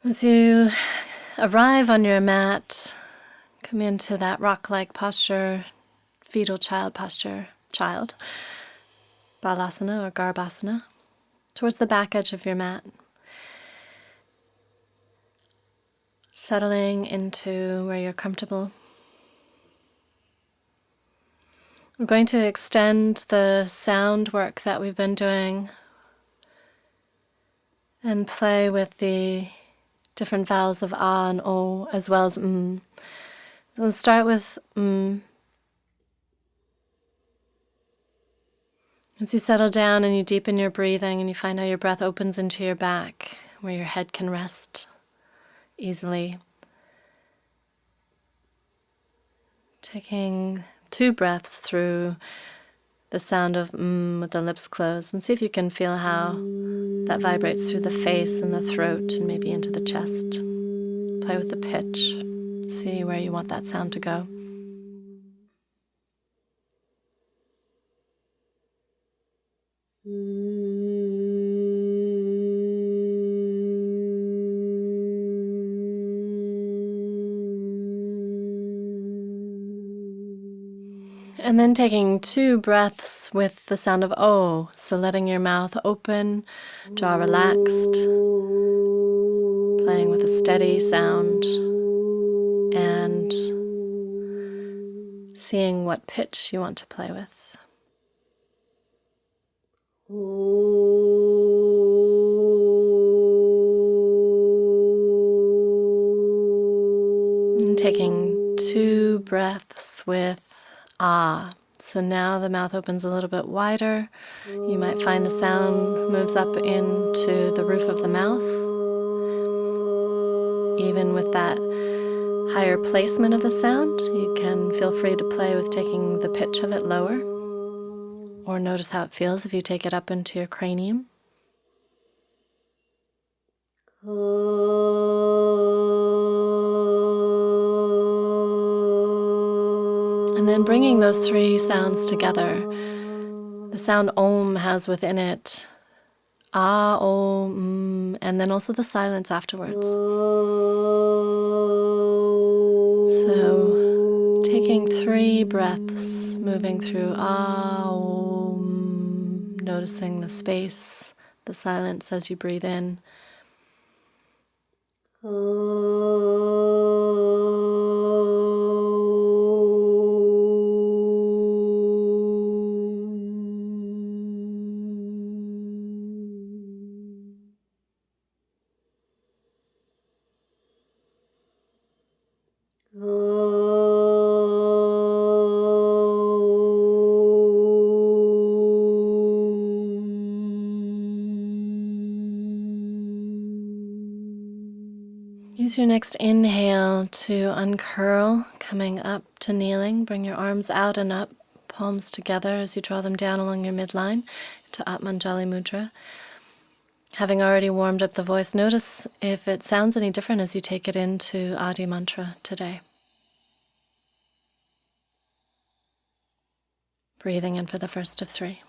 As you arrive on your mat, come into that rock-like posture, fetal child posture, Balasana or Garbhasana, towards the back edge of your mat. Settling into where you're comfortable. We're going to extend the sound work that we've been doing and play with the different vowels of ah and o as well as m. We'll start with m. As you settle down and you deepen your breathing and you find how your breath opens into your back, where your head can rest easily. Taking 2 breaths through the sound of with the lips closed, and see if you can feel how that vibrates through the face and the throat and maybe into the chest. Play with the pitch. See where you want that sound to go. And then taking 2 breaths with the sound of O, so letting your mouth open, jaw relaxed, playing with a steady sound, and seeing what pitch you want to play with. And taking 2 breaths with ah. So now the mouth opens a little bit wider. You might find the sound moves up into the roof of the mouth. Even with that higher placement of the sound, you can feel free to play with taking the pitch of it lower, or notice how it feels if you take it up into your cranium. And then bringing those 3 sounds together, the sound Om has within it ah, om, and then also the silence afterwards. So taking 3 breaths, moving through ah, om, noticing the space, the silence as you breathe in. Use your next inhale to uncurl, coming up to kneeling. Bring your arms out and up, palms together as you draw them down along your midline to Atmanjali Mudra. Having already warmed up the voice, notice if it sounds any different as you take it into Adi Mantra today. Breathing in for the first of 3.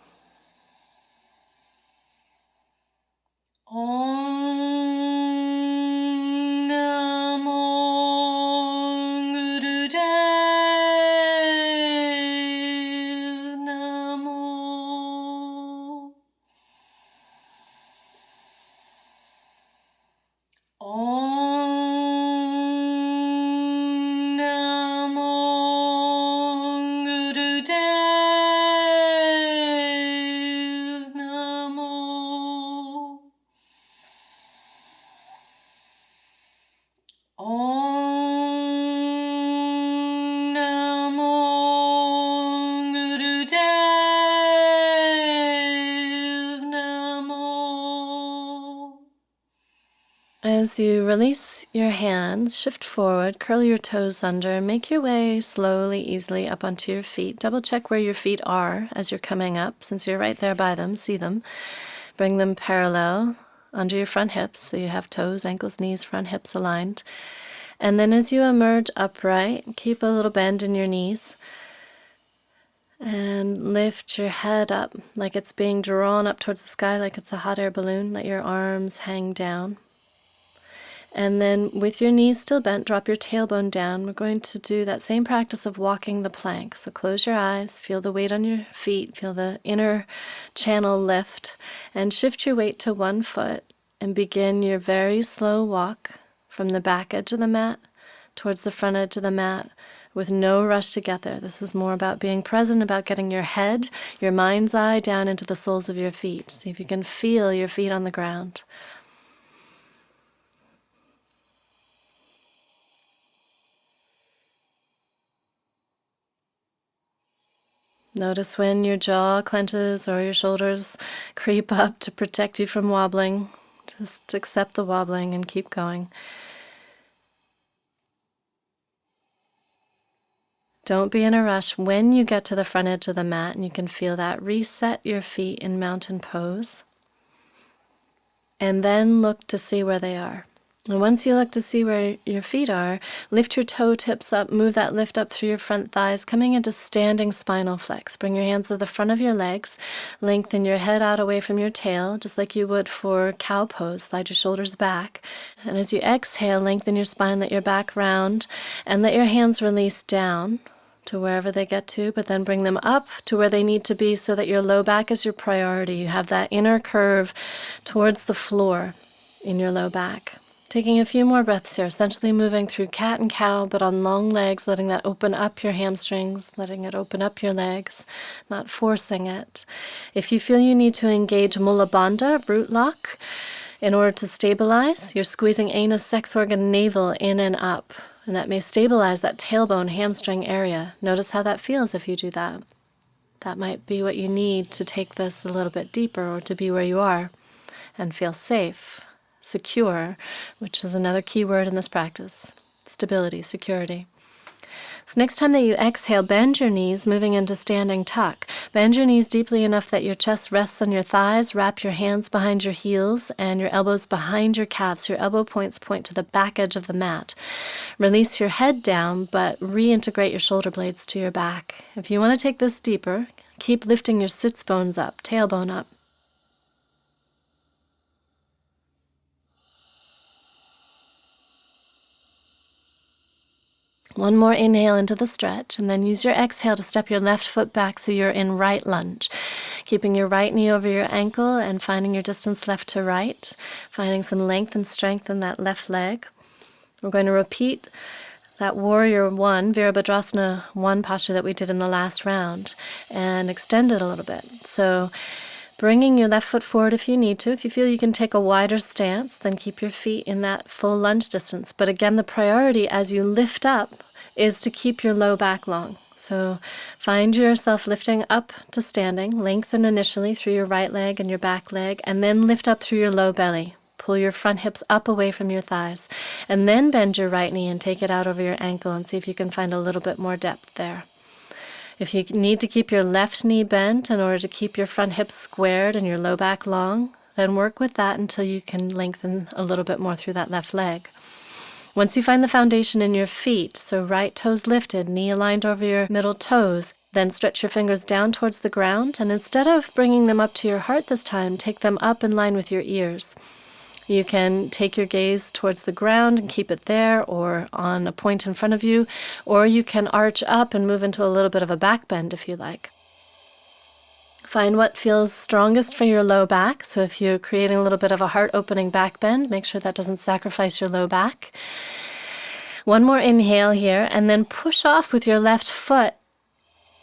As you release your hands, shift forward, curl your toes under, make your way slowly, easily up onto your feet. Double check where your feet are as you're coming up. Since you're right there by them, see them. Bring them parallel under your front hips, so you have toes, ankles, knees, front hips aligned. And then as you emerge upright, keep a little bend in your knees. And lift your head up like it's being drawn up towards the sky, like it's a hot air balloon. Let your arms hang down. And then with your knees still bent, drop your tailbone down. We're going to do that same practice of walking the plank. So close your eyes, feel the weight on your feet, feel the inner channel lift, and shift your weight to one foot and begin your very slow walk from the back edge of the mat towards the front edge of the mat with no rush to get there. This is more about being present, about getting your head, your mind's eye down into the soles of your feet. See if you can feel your feet on the ground. Notice when your jaw clenches or your shoulders creep up to protect you from wobbling. Just accept the wobbling and keep going. Don't be in a rush. When you get to the front edge of the mat and you can feel that, reset your feet in mountain pose. And then look to see where they are. And once you look to see where your feet are, lift your toe tips up, move that lift up through your front thighs, coming into standing spinal flex. Bring your hands to the front of your legs, lengthen your head out away from your tail, just like you would for cow pose. Slide your shoulders back. And as you exhale, lengthen your spine, let your back round, and let your hands release down to wherever they get to, but then bring them up to where they need to be so that your low back is your priority. You have that inner curve towards the floor in your low back. Taking a few more breaths here, essentially moving through cat and cow, but on long legs, letting that open up your hamstrings, letting it open up your legs, not forcing it. If you feel you need to engage Mula Bandha, root lock, in order to stabilize, you're squeezing anus, sex organ, navel in and up, and that may stabilize that tailbone, hamstring area. Notice how that feels if you do that. That might be what you need to take this a little bit deeper or to be where you are and feel safe. Secure, which is another key word in this practice. Stability, security. So next time that you exhale, bend your knees, moving into standing tuck. Bend your knees deeply enough that your chest rests on your thighs. Wrap your hands behind your heels and your elbows behind your calves. Your elbow points point to the back edge of the mat. Release your head down, but reintegrate your shoulder blades to your back. If you want to take this deeper, keep lifting your sits bones up, tailbone up. One more inhale into the stretch, and then use your exhale to step your left foot back so you're in right lunge. Keeping your right knee over your ankle and finding your distance left to right, finding some length and strength in that left leg. We're going to repeat that warrior one, Virabhadrasana 1 posture that we did in the last round, and extend it a little bit. So bringing your left foot forward if you need to. If you feel you can take a wider stance, then keep your feet in that full lunge distance. But again, the priority as you lift up is to keep your low back long. So find yourself lifting up to standing, lengthen initially through your right leg and your back leg, and then lift up through your low belly. Pull your front hips up away from your thighs, and then bend your right knee and take it out over your ankle and see if you can find a little bit more depth there. If you need to keep your left knee bent in order to keep your front hips squared and your low back long, then work with that until you can lengthen a little bit more through that left leg. Once you find the foundation in your feet, so right toes lifted, knee aligned over your middle toes, then stretch your fingers down towards the ground, and instead of bringing them up to your heart this time, take them up in line with your ears. You can take your gaze towards the ground and keep it there or on a point in front of you, or you can arch up and move into a little bit of a back bend if you like. Find what feels strongest for your low back. So if you're creating a little bit of a heart-opening back bend, make sure that doesn't sacrifice your low back. One more inhale here, and then push off with your left foot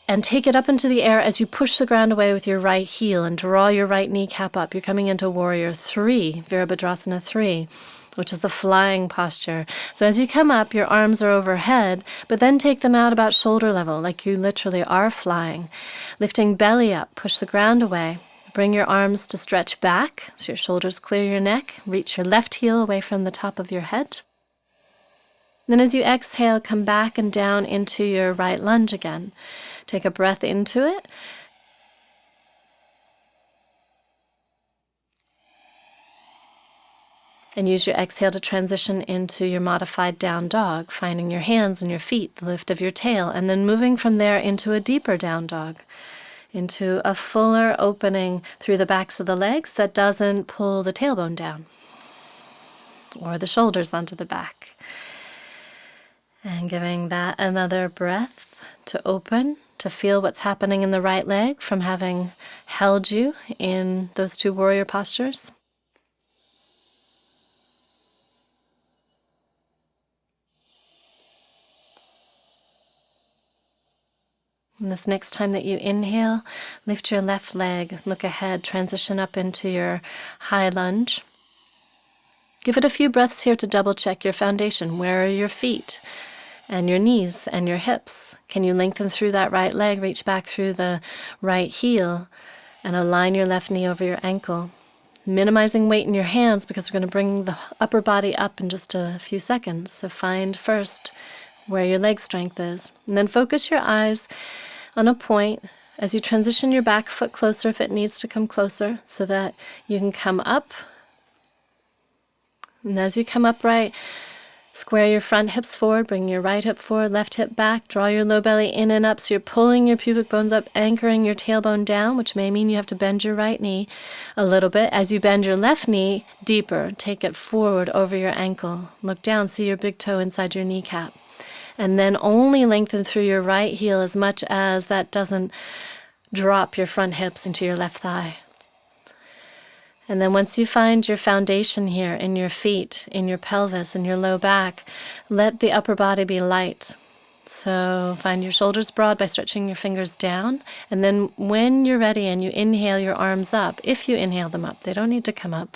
and take it up into the air as you push the ground away with your right heel and draw your right kneecap up. You're coming into Warrior 3, Virabhadrasana 3, which is the flying posture. So as you come up, your arms are overhead, but then take them out about shoulder level, like you literally are flying. Lifting belly up, push the ground away. Bring your arms to stretch back, so your shoulders clear your neck. Reach your left heel away from the top of your head. Then as you exhale, come back and down into your right lunge again. Take a breath into it. And use your exhale to transition into your modified down dog, finding your hands and your feet, the lift of your tail, and then moving from there into a deeper down dog, into a fuller opening through the backs of the legs that doesn't pull the tailbone down. or the shoulders onto the back. And giving that another breath to open, to feel what's happening in the right leg from having held you in those two warrior postures. And this next time that you inhale, lift your left leg, look ahead, transition up into your high lunge. Give it a few breaths here to double check your foundation. Where are your feet and your knees and your hips? Can you lengthen through that right leg, reach back through the right heel, and align your left knee over your ankle? Minimizing weight in your hands because we're going to bring the upper body up in just a few seconds. So find first where your leg strength is. And then focus your eyes on a point as you transition your back foot closer if it needs to come closer so that you can come up. And as you come upright, square your front hips forward, bring your right hip forward, left hip back, draw your low belly in and up so you're pulling your pubic bones up, anchoring your tailbone down, which may mean you have to bend your right knee a little bit. As you bend your left knee deeper, take it forward over your ankle. Look down, see your big toe inside your kneecap. And then only lengthen through your right heel as much as that doesn't drop your front hips into your left thigh. And then once you find your foundation here in your feet, in your pelvis, in your low back, let the upper body be light. So find your shoulders broad by stretching your fingers down. And then when you're ready and you inhale your arms up, if you inhale them up, they don't need to come up.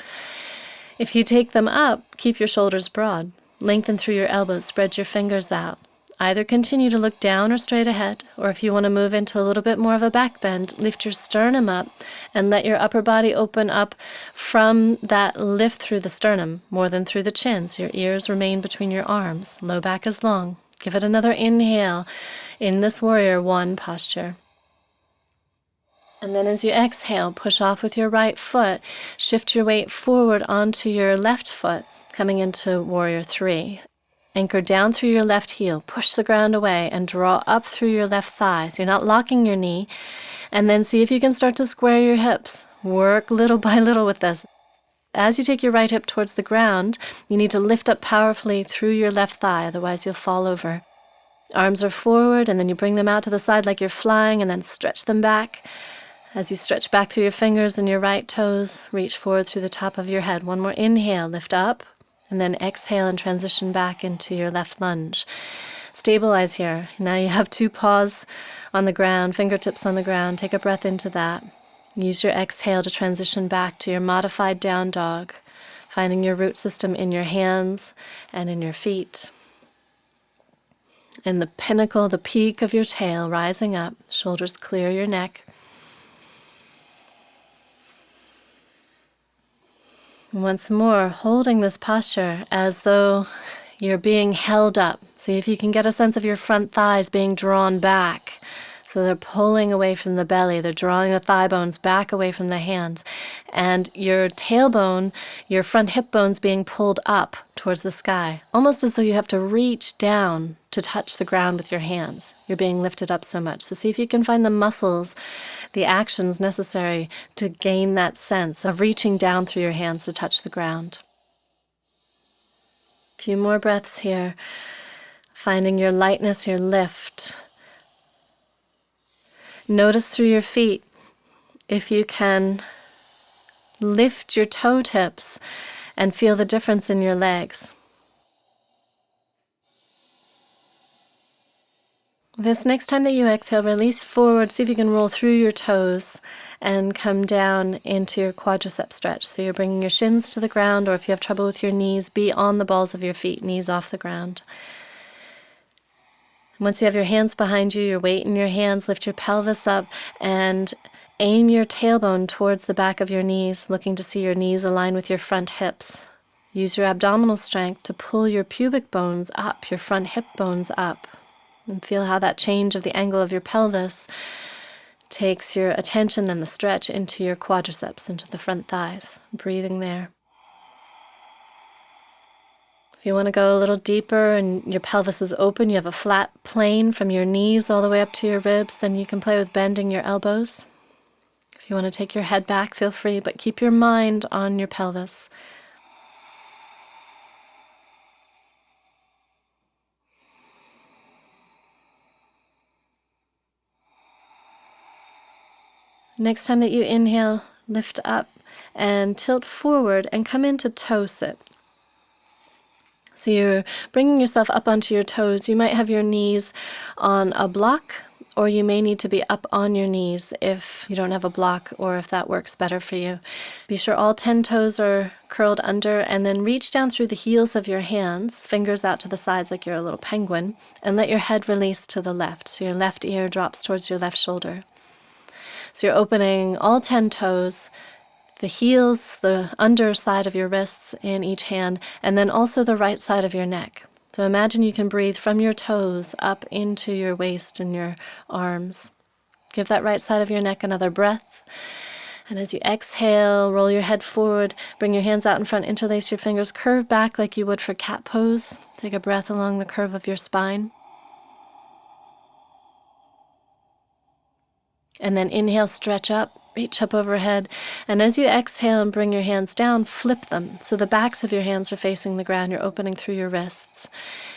If you take them up, keep your shoulders broad. Lengthen through your elbows, spread your fingers out. Either continue to look down or straight ahead, or if you want to move into a little bit more of a back bend, lift your sternum up and let your upper body open up from that lift through the sternum, more than through the chin, so your ears remain between your arms. Low back is long. Give it another inhale in this warrior one posture. And then as you exhale, push off with your right foot, shift your weight forward onto your left foot, coming into warrior three. Anchor down through your left heel, push the ground away, and draw up through your left thigh. So you're not locking your knee. And then see if you can start to square your hips. Work little by little with this. As you take your right hip towards the ground, you need to lift up powerfully through your left thigh, otherwise you'll fall over. Arms are forward, and then you bring them out to the side like you're flying, and then stretch them back. As you stretch back through your fingers and your right toes, reach forward through the top of your head. One more inhale, lift up. And then exhale and transition back into your left lunge. Stabilize here. Now you have two paws on the ground, fingertips on the ground. Take a breath into that. Use your exhale to transition back to your modified down dog, finding your root system in your hands and in your feet. And the pinnacle, the peak of your tail rising up, shoulders clear your neck. Once more, holding this posture as though you're being held up. See if you can get a sense of your front thighs being drawn back. So they're pulling away from the belly. They're drawing the thigh bones back away from the hands. And your tailbone, your front hip bones being pulled up towards the sky. Almost as though you have to reach down to touch the ground with your hands. You're being lifted up so much. So see if you can find the muscles, the actions necessary to gain that sense of reaching down through your hands to touch the ground. A few more breaths here. Finding your lightness, your lift. Notice through your feet if you can lift your toe tips and feel the difference in your legs. This next time that you exhale, release forward. See if you can roll through your toes and come down into your quadricep stretch. So you're bringing your shins to the ground, or if you have trouble with your knees, be on the balls of your feet, knees off the ground. Once you have your hands behind you, your weight in your hands, lift your pelvis up and aim your tailbone towards the back of your knees, looking to see your knees align with your front hips. Use your abdominal strength to pull your pubic bones up, your front hip bones up. And feel how that change of the angle of your pelvis takes your attention and the stretch into your quadriceps, into the front thighs. Breathing there. If you want to go a little deeper and your pelvis is open, you have a flat plane from your knees all the way up to your ribs, then you can play with bending your elbows. If you want to take your head back, feel free, but keep your mind on your pelvis. Next time that you inhale, lift up and tilt forward and come into toe sit. So you're bringing yourself up onto your toes. You might have your knees on a block, or you may need to be up on your knees if you don't have a block or if that works better for you. Be sure all 10 toes are curled under, and then reach down through the heels of your hands, fingers out to the sides like you're a little penguin, and let your head release to the left. So your left ear drops towards your left shoulder. So you're opening all 10 toes, the heels, the underside of your wrists in each hand, and then also the right side of your neck. So imagine you can breathe from your toes up into your waist and your arms. Give that right side of your neck another breath. And as you exhale, roll your head forward, bring your hands out in front, interlace your fingers, curve back like you would for cat pose. Take a breath along the curve of your spine. And then inhale, stretch up, reach up overhead. And as you exhale and bring your hands down, flip them. So the backs of your hands are facing the ground. You're opening through your wrists.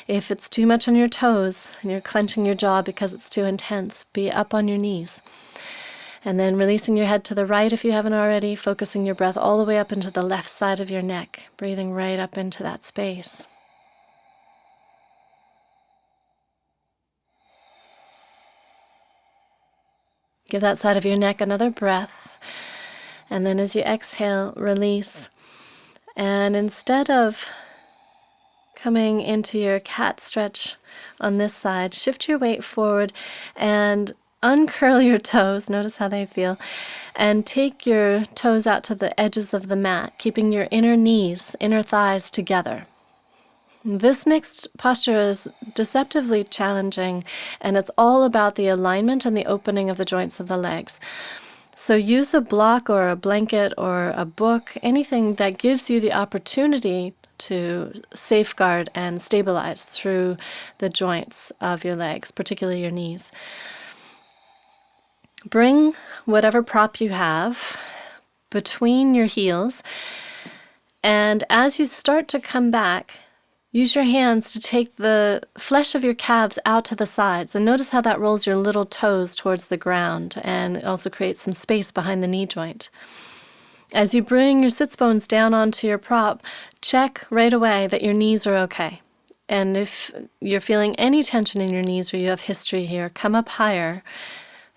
If it's too much on your toes and you're clenching your jaw because it's too intense, be up on your knees. And then releasing your head to the right if you haven't already, focusing your breath all the way up into the left side of your neck, breathing right up into that space. Give that side of your neck another breath. And then as you exhale, release. And instead of coming into your cat stretch on this side, shift your weight forward and uncurl your toes. Notice how they feel. And take your toes out to the edges of the mat, keeping your inner knees, inner thighs together. This next posture is deceptively challenging, and it's all about the alignment and the opening of the joints of the legs. So use a block or a blanket or a book, anything that gives you the opportunity to safeguard and stabilize through the joints of your legs, particularly your knees. Bring whatever prop you have between your heels, and as you start to come back, use your hands to take the flesh of your calves out to the sides, and notice how that rolls your little toes towards the ground, and it also creates some space behind the knee joint. As you bring your sits bones down onto your prop, check right away that your knees are okay. And if you're feeling any tension in your knees or you have history here, come up higher.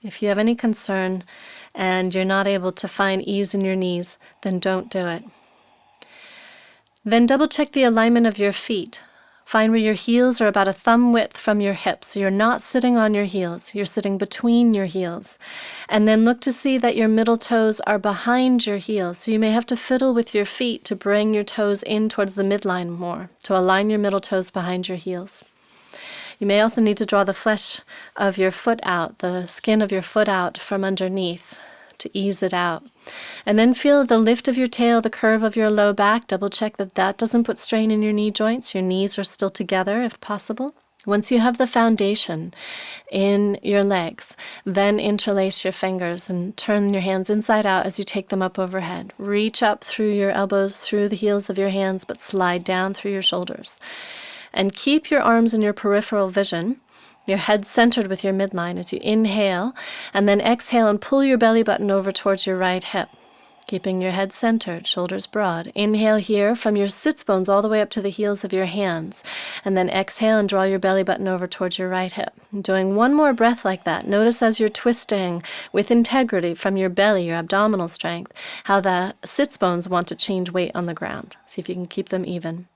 If you have any concern and you're not able to find ease in your knees, then don't do it. Then double check the alignment of your feet. Find where your heels are about a thumb width from your hips. So you're not sitting on your heels, you're sitting between your heels. And then look to see that your middle toes are behind your heels. So you may have to fiddle with your feet to bring your toes in towards the midline more, to align your middle toes behind your heels. You may also need to draw the flesh of your foot out, the skin of your foot out from underneath to ease it out. And then feel the lift of your tail, the curve of your low back. Double check that that doesn't put strain in your knee joints. Your knees are still together if possible. Once you have the foundation in your legs, then interlace your fingers and turn your hands inside out as you take them up overhead. Reach up through your elbows, through the heels of your hands, but slide down through your shoulders. And keep your arms in your peripheral vision, your head centered with your midline as you inhale, and then exhale and pull your belly button over towards your right hip, keeping your head centered, shoulders broad. Inhale here from your sits bones all the way up to the heels of your hands, and then exhale and draw your belly button over towards your right hip. Doing one more breath like that. Notice as you're twisting with integrity from your belly, your abdominal strength, how the sits bones want to change weight on the ground. See if you can keep them even.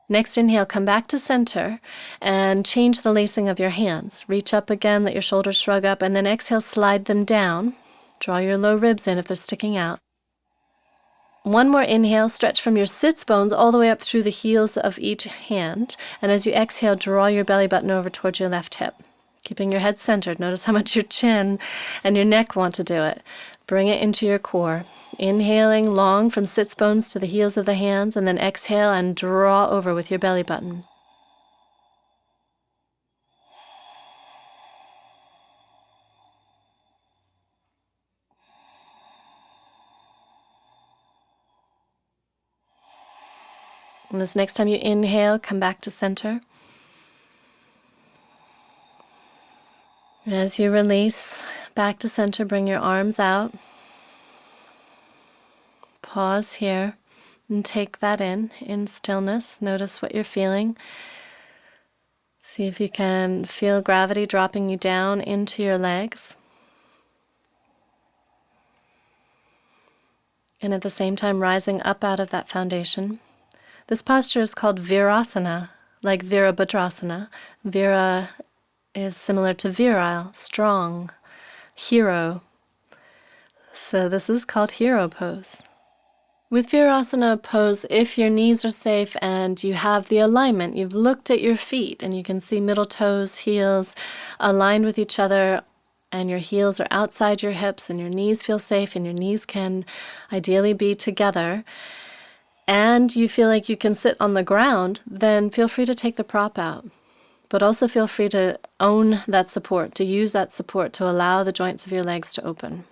Next inhale, come back to center and change the lacing of your hands. Reach up again, let your shoulders shrug up, and then exhale, slide them down. Draw your low ribs in if they're sticking out. One more inhale, stretch from your sits bones all the way up through the heels of each hand. And as you exhale, draw your belly button over towards your left hip. Keeping your head centered. Notice how much your chin and your neck want to do it. Bring it into your core. Inhaling long from sits bones to the heels of the hands, and then exhale and draw over with your belly button. And this next time you inhale, come back to center. As you release back to center, bring your arms out. Pause here and take that in stillness. Notice what you're feeling. See if you can feel gravity dropping you down into your legs. And at the same time rising up out of that foundation. This posture is called Virasana, like Virabhadrasana. Vira is similar to virile, strong, hero. So this is called Hero Pose. With Virasana pose, if your knees are safe and you have the alignment, you've looked at your feet and you can see middle toes, heels aligned with each other, and your heels are outside your hips and your knees feel safe and your knees can ideally be together, and you feel like you can sit on the ground, then feel free to take the prop out. But also feel free to own that support, to use that support to allow the joints of your legs to open.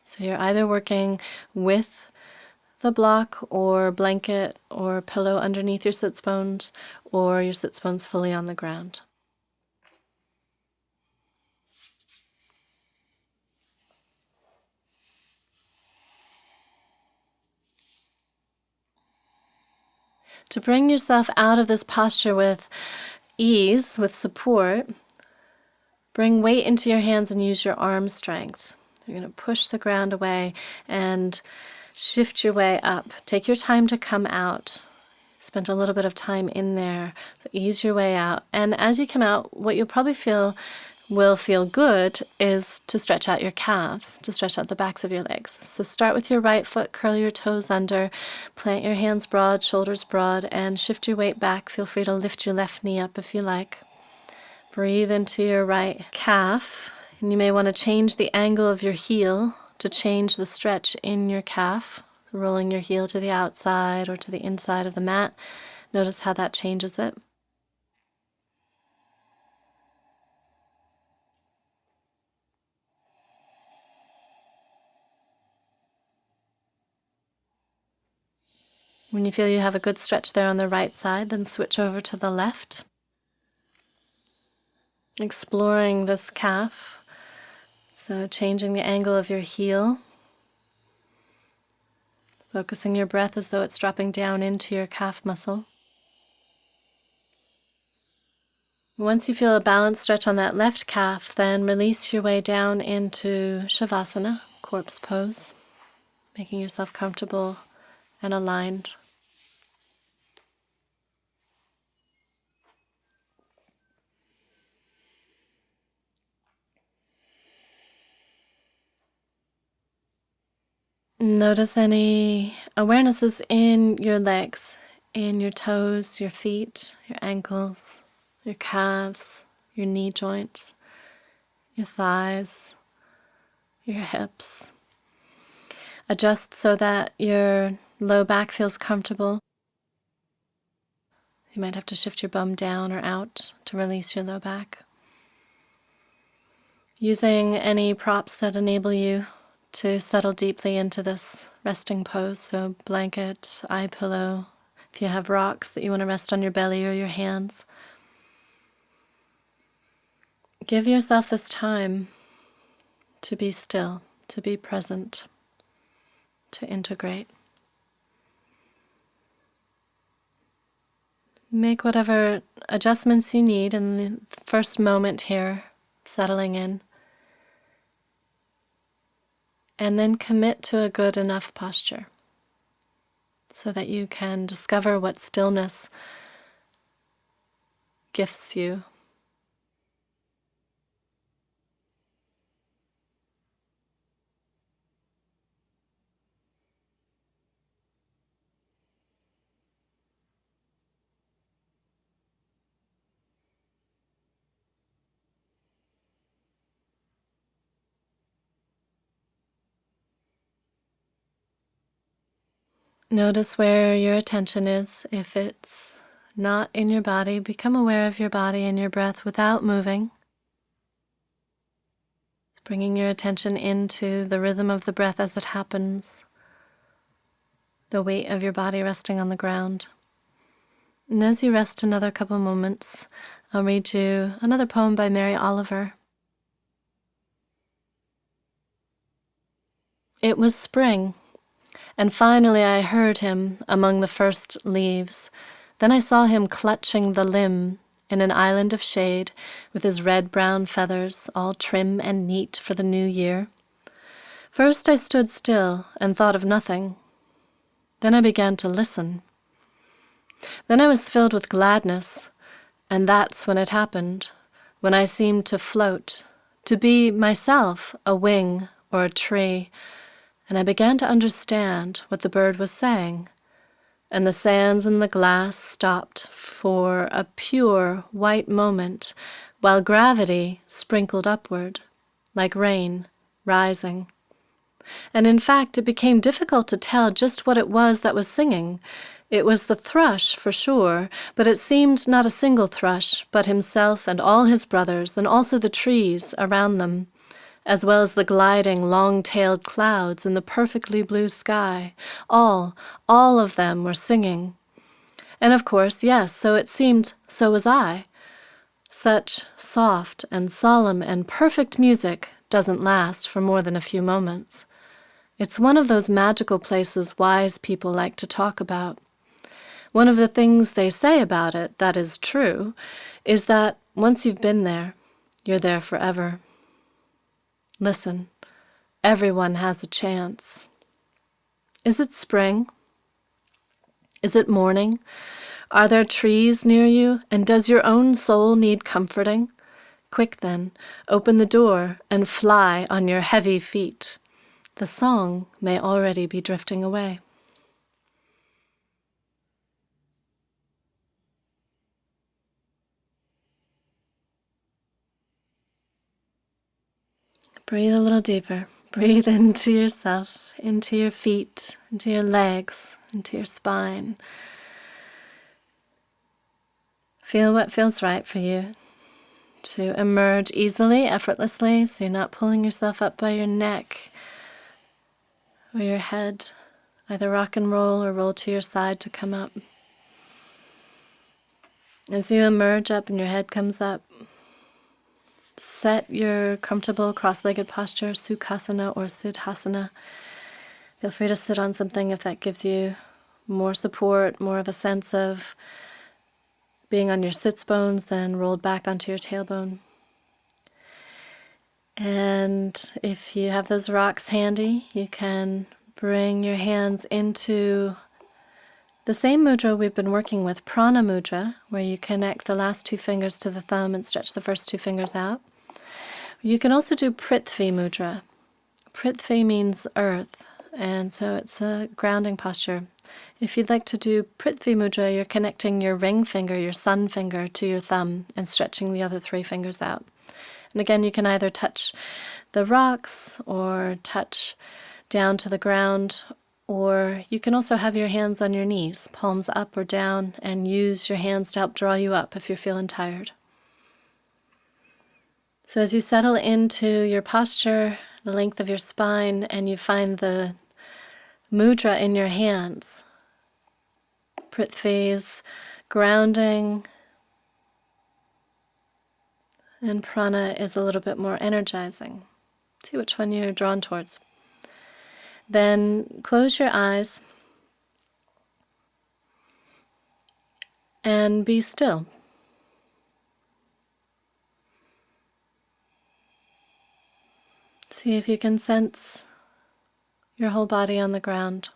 So you're either working with the block or blanket or pillow underneath your sits bones, or your sits bones fully on the ground. To bring yourself out of this posture with ease, with support, bring weight into your hands and use your arm strength. You're going to push the ground away and shift your way up. Take your time to come out. Spend a little bit of time in there. So ease your way out. And as you come out, what you'll probably feel will feel good is to stretch out your calves, to stretch out the backs of your legs. So start with your right foot, curl your toes under, plant your hands broad, shoulders broad, and shift your weight back. Feel free to lift your left knee up if you like. Breathe into your right calf, and you may want to change the angle of your heel to change the stretch in your calf, rolling your heel to the outside or to the inside of the mat. Notice how that changes it. When you feel you have a good stretch there on the right side, then switch over to the left. Exploring this calf. So changing the angle of your heel. Focusing your breath as though it's dropping down into your calf muscle. Once you feel a balanced stretch on that left calf, then release your way down into Savasana, corpse pose, making yourself comfortable and aligned. Notice any awarenesses in your legs, in your toes, your feet, your ankles, your calves, your knee joints, your thighs, your hips. Adjust so that your low back feels comfortable. You might have to shift your bum down or out to release your low back. Using any props that enable you to settle deeply into this resting pose, so blanket, eye pillow, if you have rocks that you want to rest on your belly or your hands. Give yourself this time to be still, to be present, to integrate. Make whatever adjustments you need in the first moment here, settling in. And then commit to a good enough posture so that you can discover what stillness gifts you. Notice where your attention is. If it's not in your body, become aware of your body and your breath without moving. It's bringing your attention into the rhythm of the breath as it happens, the weight of your body resting on the ground. And as you rest another couple moments, I'll read you another poem by Mary Oliver. It was spring, and finally I heard him among the first leaves. Then I saw him clutching the limb in an island of shade with his red-brown feathers all trim and neat for the new year. First I stood still and thought of nothing. Then I began to listen. Then I was filled with gladness, and that's when it happened, when I seemed to float, to be myself a wing or a tree, and I began to understand what the bird was saying, and the sands in the glass stopped for a pure white moment while gravity sprinkled upward, like rain rising. And in fact, it became difficult to tell just what it was that was singing. It was the thrush, for sure, but it seemed not a single thrush, but himself and all his brothers, and also the trees around them, as well as the gliding, long-tailed clouds in the perfectly blue sky. All of them were singing. And of course, yes, so it seemed, so was I. Such soft and solemn and perfect music doesn't last for more than a few moments. It's one of those magical places wise people like to talk about. One of the things they say about it that is true is that once you've been there, you're there forever. Listen, everyone has a chance. Is it spring? Is it morning? Are there trees near you, and does your own soul need comforting? Quick then, open the door and fly on your heavy feet. The song may already be drifting away. Breathe a little deeper. Breathe into yourself, into your feet, into your legs, into your spine. Feel what feels right for you to emerge easily, effortlessly, so you're not pulling yourself up by your neck or your head. Either rock and roll or roll to your side to come up. As you emerge up and your head comes up, set your comfortable cross-legged posture, Sukhasana or Siddhasana. Feel free to sit on something if that gives you more support, more of a sense of being on your sits bones than rolled back onto your tailbone. And if you have those rocks handy, you can bring your hands into the same mudra we've been working with, Prana Mudra, where you connect the last two fingers to the thumb and stretch the first two fingers out. You can also do Prithvi Mudra. Prithvi means earth, and so it's a grounding posture. If you'd like to do Prithvi Mudra, you're connecting your ring finger, your sun finger, to your thumb and stretching the other three fingers out. And again, you can either touch the rocks or touch down to the ground, or you can also have your hands on your knees, palms up or down, and use your hands to help draw you up if you're feeling tired. So as you settle into your posture, the length of your spine, and you find the mudra in your hands, Prithvi's grounding, and prana is a little bit more energizing. See which one you're drawn towards. Then close your eyes and be still. See if you can sense your whole body on the ground.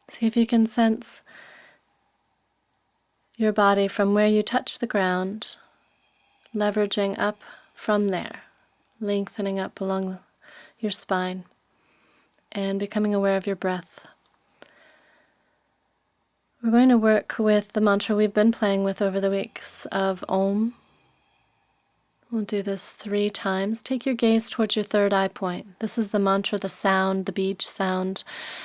See if you can sense your body from where you touch the ground, leveraging up from there, lengthening up along your spine, and becoming aware of your breath. We're going to work with the mantra we've been playing with over the weeks of Om. We'll do this 3 times. Take your gaze towards your third eye point. This is the mantra, the sound, the beach sound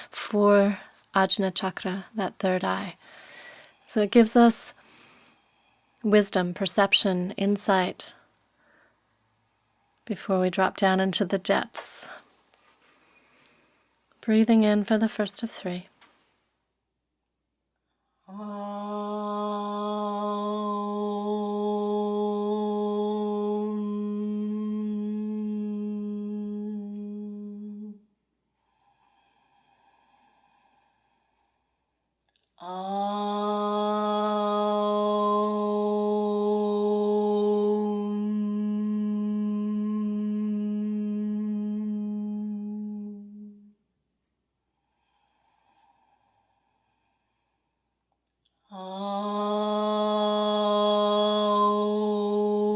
for Ajna Chakra, that third eye. So it gives us wisdom, perception, insight before we drop down into the depths. Breathing in for the first of 3.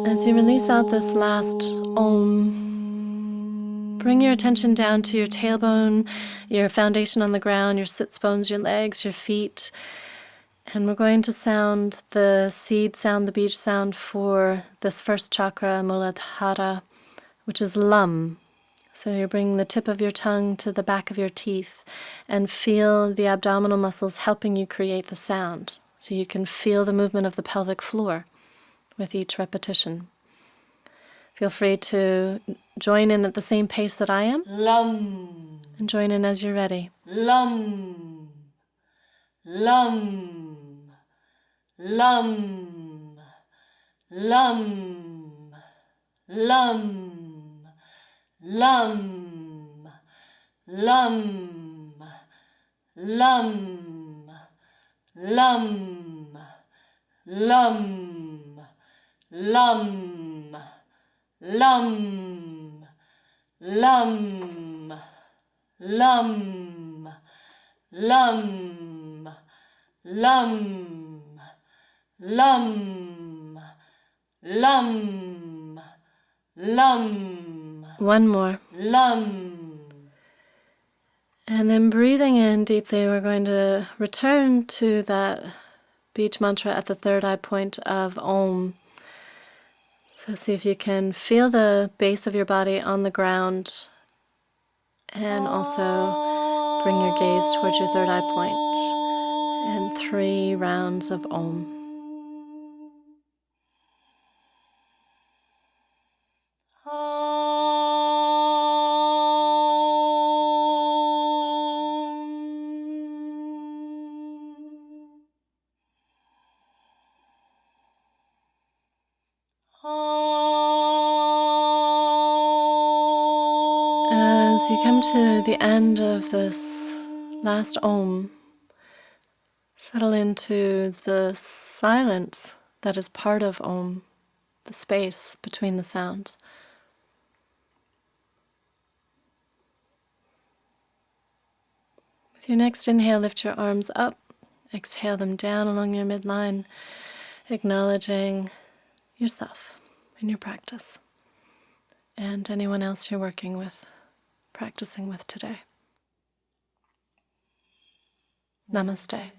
As you release out this last Om, bring your attention down to your tailbone, your foundation on the ground, your sits bones, your legs, your feet. And we're going to sound the seed sound, the beach sound for this first chakra, Muladhara, which is Lam. So you're bringing the tip of your tongue to the back of your teeth and feel the abdominal muscles helping you create the sound. So you can feel the movement of the pelvic floor with each repetition. Feel free to join in at the same pace that I am. Lum. And join in as you're ready. Lum. Lum. Lum. Lum. Lum. Lum, lum, lum, lum, lum, lum, lum, lum, lum, lum, lum, lum, lum, lum. One more. Lum. And then breathing in deeply, we're going to return to that beach mantra at the third eye point of Om. So see if you can feel the base of your body on the ground and also bring your gaze towards your third eye point. And 3 rounds of Om. As you come to the end of this last Om, settle into the silence that is part of Om, the space between the sounds. With your next inhale, lift your arms up, exhale them down along your midline, acknowledging yourself in your practice and anyone else you're working with, practicing with today. Namaste.